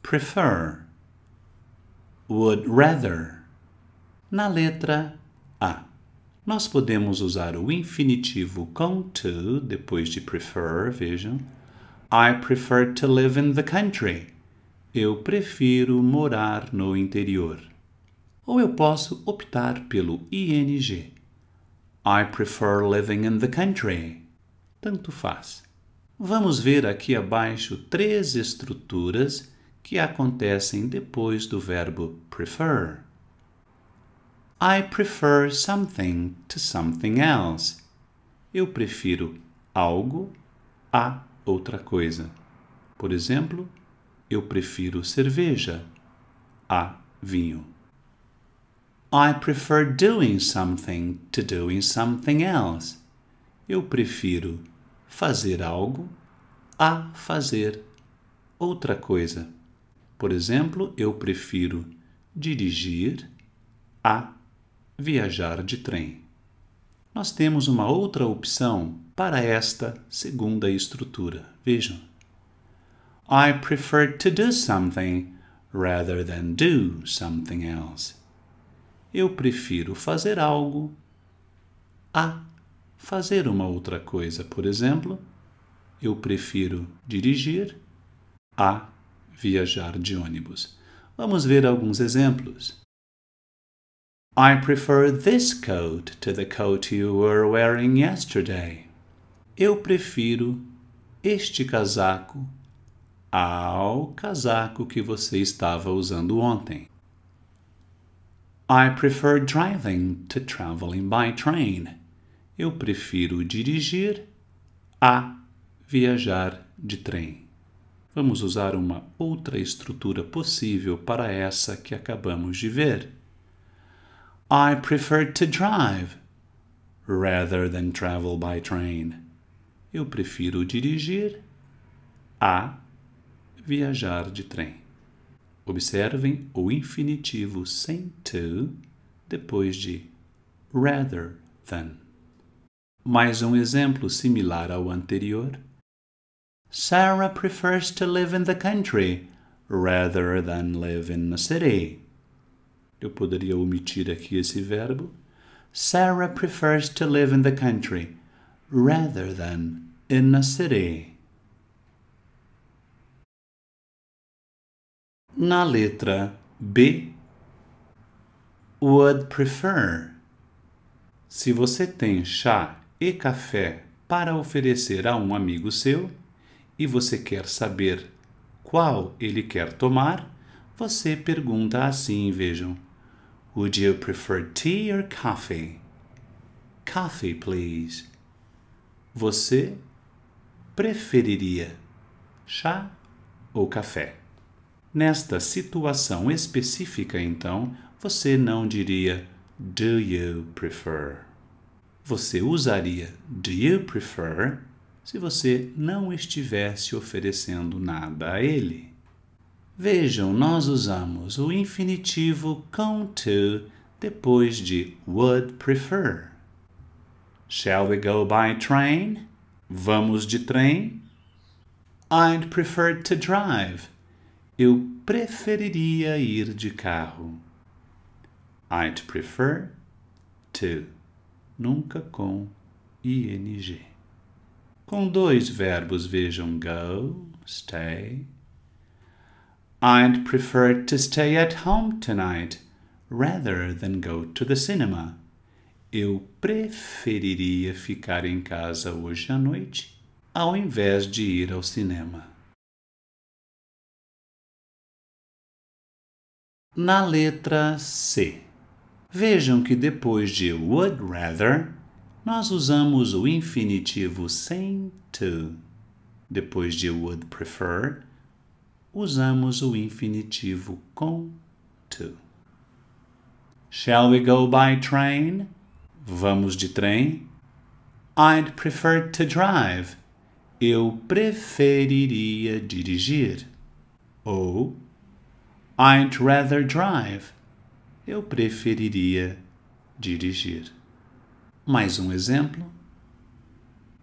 prefer, would rather. Na letra A, nós podemos usar o infinitivo com to depois de prefer, vejam. I prefer to live in the country. Eu prefiro morar no interior. Ou eu posso optar pelo ing. I prefer living in the country. Tanto faz. Vamos ver aqui abaixo 3 estruturas que acontecem depois do verbo prefer. I prefer something to something else. Eu prefiro algo a outra coisa. Por exemplo, eu prefiro cerveja a vinho. I prefer doing something to doing something else. Eu prefiro fazer algo a fazer outra coisa. Por exemplo, eu prefiro dirigir a viajar de trem. Nós temos uma outra opção para esta segunda estrutura. Vejam. I prefer to do something rather than do something else. Eu prefiro fazer algo a fazer uma outra coisa. Por exemplo, eu prefiro dirigir a viajar de ônibus. Vamos ver alguns exemplos. I prefer this coat to the coat you were wearing yesterday. Eu prefiro este casaco ao casaco que você estava usando ontem. I prefer driving to traveling by train. Eu prefiro dirigir a viajar de trem. Vamos usar uma outra estrutura possível para essa que acabamos de ver. I prefer to drive rather than travel by train. Eu prefiro dirigir a viajar de trem. Observem o infinitivo sem to depois de rather than. Mais um exemplo similar ao anterior. Sarah prefers to live in the country rather than live in the city. Eu poderia omitir aqui esse verbo. Sarah prefers to live in the country rather than in a city. Na letra B, would prefer. Se você tem chá e café para oferecer a um amigo seu e você quer saber qual ele quer tomar, você pergunta assim, vejam. Would you prefer tea or coffee? Coffee, please. Você preferiria chá ou café? Nesta situação específica, então, você não diria do you prefer. Você usaria do you prefer se você não estivesse oferecendo nada a ele. Vejam, nós usamos o infinitivo com to depois de would prefer. Shall we go by train? Vamos de trem? I'd prefer to drive. Eu preferiria ir de carro. I'd prefer to. Nunca com ing. Com 2 verbos, vejam go, stay. I'd prefer to stay at home tonight rather than go to the cinema. Eu preferiria ficar em casa hoje à noite ao invés de ir ao cinema. Na letra C, vejam que depois de would rather, nós usamos o infinitivo sem to. Depois de would prefer, usamos o infinitivo com to. Shall we go by train? Vamos de trem? I'd prefer to drive. Eu preferiria dirigir. Ou I'd rather drive. Eu preferiria dirigir. Mais um exemplo.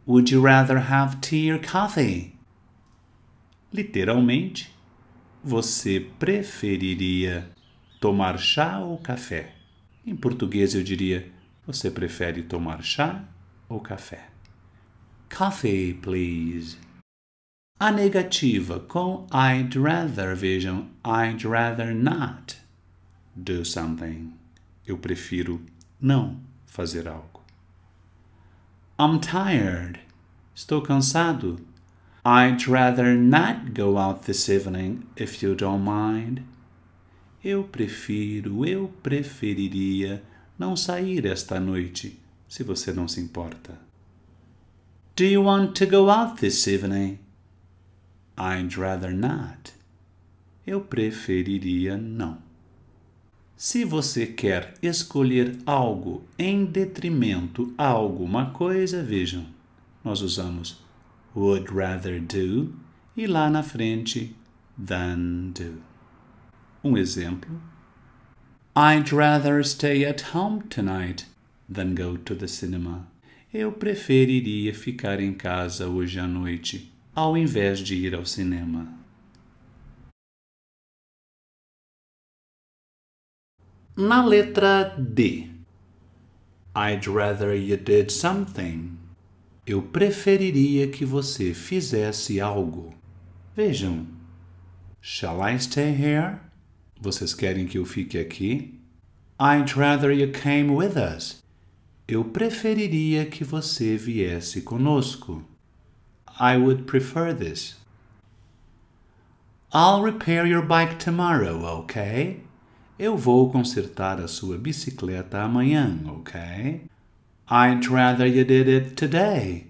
Would you rather have tea or coffee? Literalmente, Você preferiria tomar chá ou café? Em português eu diria, você prefere tomar chá ou café? Coffee, please. A negativa com I'd rather, vejam, I'd rather not do something. Eu prefiro não fazer algo. I'm tired. Estou cansado. I'd rather not go out this evening if you don't mind. Eu preferiria não sair esta noite, se você não se importa. Do you want to go out this evening? I'd rather not. Eu preferiria não. Se você quer escolher algo em detrimento a alguma coisa, vejam, nós usamos would rather do e lá na frente than do. Um exemplo. I'd rather stay at home tonight than go to the cinema. Eu preferiria ficar em casa hoje à noite, ao invés de ir ao cinema. Na letra D. I'd rather you did something. Eu preferiria que você fizesse algo. Vejam. Shall I stay here? Vocês querem que eu fique aqui? I'd rather you came with us. Eu preferiria que você viesse conosco. I would prefer this. I'll repair your bike tomorrow, okay? Eu vou consertar a sua bicicleta amanhã, ok? I'd rather you did it today.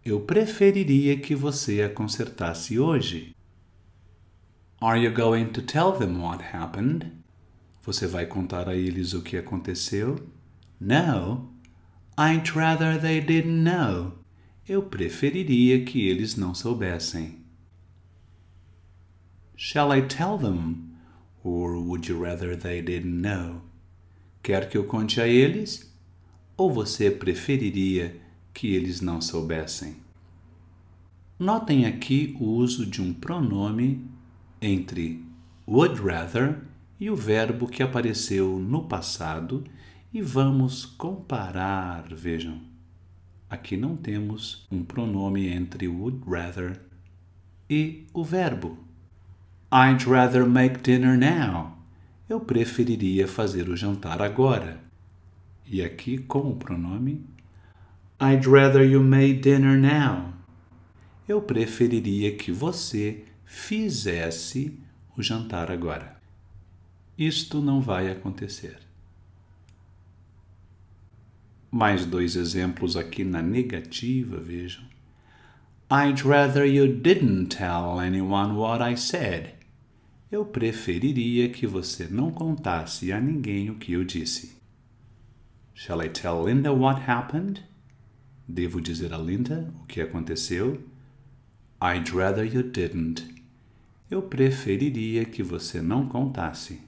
Eu preferiria que você a consertasse hoje. Are you going to tell them what happened? Você vai contar a eles o que aconteceu? No. I'd rather they didn't know. Eu preferiria que eles não soubessem. Shall I tell them? Or would you rather they didn't know? Quer que eu conte a eles? Ou você preferiria que eles não soubessem? Notem aqui o uso de um pronome entre would rather e o verbo que apareceu no passado e vamos comparar, vejam. Aqui não temos um pronome entre would rather e o verbo. I'd rather make dinner now. Eu preferiria fazer o jantar agora. E aqui com o pronome I'd rather you made dinner now. Eu preferiria que você fizesse o jantar agora. Isto não vai acontecer. Mais dois exemplos aqui na negativa, vejam. I'd rather you didn't tell anyone what I said. Eu preferiria que você não contasse a ninguém o que eu disse. Shall I tell Linda what happened? Devo dizer a Linda o que aconteceu? I'd rather you didn't. Eu preferiria que você não contasse.